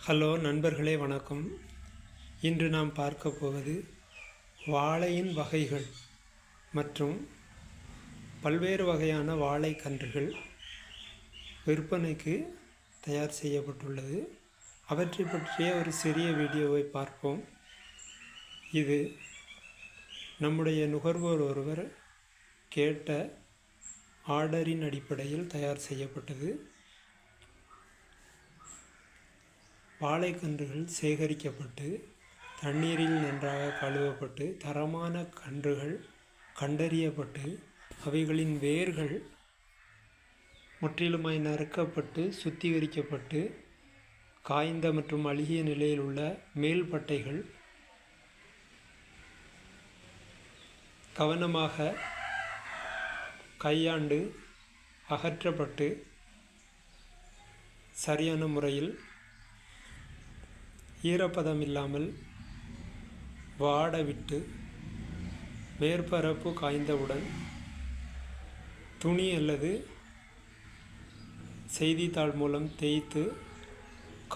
Hello நண்பர்களே, வணக்கம். இன்று நாம் பார்க்க போவது வாழையின் வகைகள் மற்றும் பல்வேறு வகையான வாழை கன்றுகள் விற்பனைக்கு தயார் செய்யப்பட்டுள்ளது. அவற்றை பற்றிய ஒரு சிறிய வீடியோவை பார்ப்போம். இது நம்முடைய நுகர்வோர் ஒருவர் கேட்ட ஆர்டரின் அடிப்படையில் தயார் செய்யப்பட்டது. வாழைக்கன்றுகள் சேகரிக்கப்பட்டு தண்ணீரில் நன்றாக கழுவப்பட்டு தரமான கன்றுகள் கண்டறியப்பட்டு அவைகளின் வேர்கள் முற்றிலுமாய் நறுக்கப்பட்டு சுத்திகரிக்கப்பட்டு காய்ந்த மற்றும் அழுகிய நிலையில் உள்ள மேல் பட்டைகள் கவனமாக கையாண்டு அகற்றப்பட்டு சரியான முறையில் ஈரப்பதம் இல்லாமல் வாட விட்டு மேற்பரப்பு காய்ந்தவுடன் துணி அல்லது செய்தித்தாள் மூலம் தேய்த்து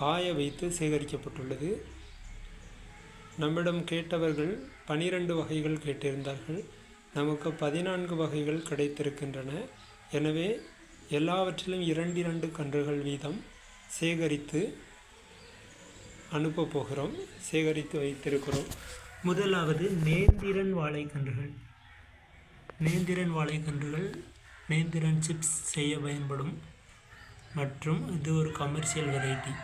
காய வைத்து சேகரிக்கப்பட்டுள்ளது. நம்மிடம் கேட்டவர்கள் 12 வகைகள் கேட்டிருந்தார்கள். நமக்கு 14 வகைகள் கிடைத்திருக்கின்றன. எனவே எல்லாவற்றிலும் 2 கன்றுகள் வீதம் சேகரித்து அனுப்ப போகிறோம். சேகரித்து வைத்திருக்கிறோம். முதலாவது நேந்திரன் வாழைக்கன்றுகள். நேந்திரன் வாழைக்கன்றுகள் நேந்திரன் சிப்ஸ் செய்ய பயன்படும் மற்றும் இது ஒரு கமர்ஷியல் வெரைட்டி.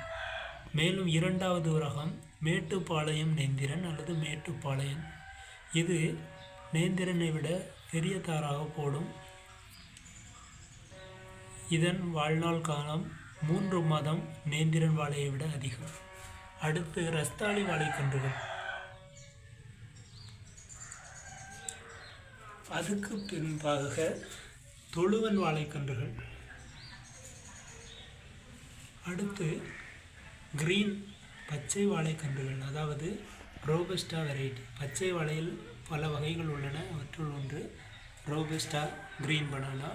மேலும் 2வது ரகம் மேட்டுப்பாளையம் நேந்திரன் அல்லது மேட்டுப்பாளையம். இது நேந்திரனை விட பெரிய தாராக போடும். இதன் வாழ்நாள் காலம் 3 மாதம் நேந்திரன் வாழையை விட அதிகம். அடுத்து ரஸ்தாளி வாழைக்கன்றுகள். அதுக்கு பின்பாக தொழுவன் வாழைக்கன்றுகள். அடுத்து கிரீன் பச்சை வாழைக்கன்றுகள், அதாவது ரோபஸ்டா வெரைட்டி. பச்சை வாழையில் பல வகைகள் உள்ளன. அவற்றுள் ஒன்று ரோபஸ்டா கிரீன் பனானா.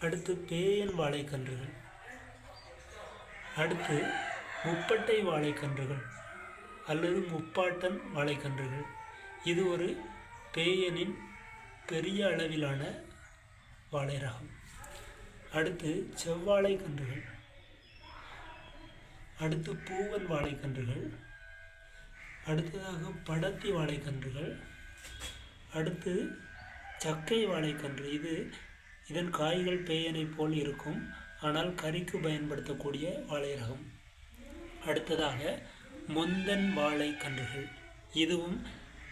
அடுத்து பேயன் வாழைக்கன்றுகள். அடுத்து முப்பட்டை வாழைக்கன்றுகள் அல்லது முப்பாட்டன் வாழைக்கன்றுகள். இது ஒரு பேயனின் பெரிய அளவிலான வாழை ரகம். அடுத்து செவ்வாழை கன்றுகள். அடுத்து பூவன் வாழைக்கன்றுகள். அடுத்ததாக படத்தி வாழைக்கன்றுகள். அடுத்து சக்கை வாழைக்கன்று. இதன் காய்கள் பேயனை போல் இருக்கும், ஆனால் கறிக்கு பயன்படுத்தக்கூடிய வாழை ரகம். அடுத்ததாக முந்தன் வாழை கன்றுகள். இதுவும்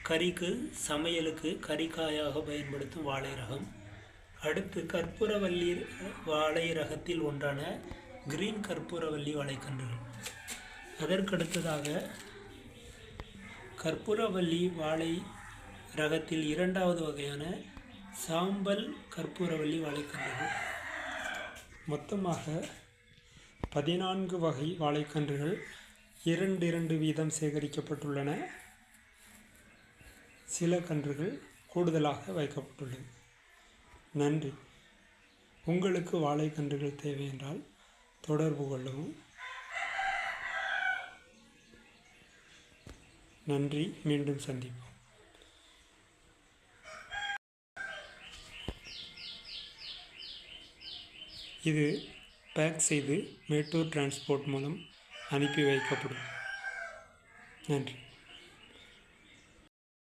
கறிக்கு சமையலுக்கு கறிக்காயாக பயன்படுத்தும் வாழை ரகம். அடுத்து கற்பூரவல்லி வாழை ரகத்தில் ஒன்றான கிரீன் கற்பூரவல்லி வாழைக்கன்றுகள். அதற்கடுத்ததாக கற்பூரவல்லி வாழை ரகத்தில் 2வது வகையான சாம்பல் கற்பூரவல்லி வாழைக்கன்றுகள். மொத்தமாக 14 வகை வாழைக்கன்றுகள் 2 வீதம் சேகரிக்கப்பட்டுள்ளன. சில கன்றுகள் கூடுதலாக வைக்கப்பட்டுள்ளது. நன்றி. உங்களுக்கு வாழைக்கன்றுகள் தேவை என்றால் தொடர்பு கொள்ளவும். நன்றி. மீண்டும் சந்திப்போம். இது பேக் செய்து மேட்டூர் டிரான்ஸ்போர்ட் மூலம் அனுப்பி வைக்கப்படும். நன்றி.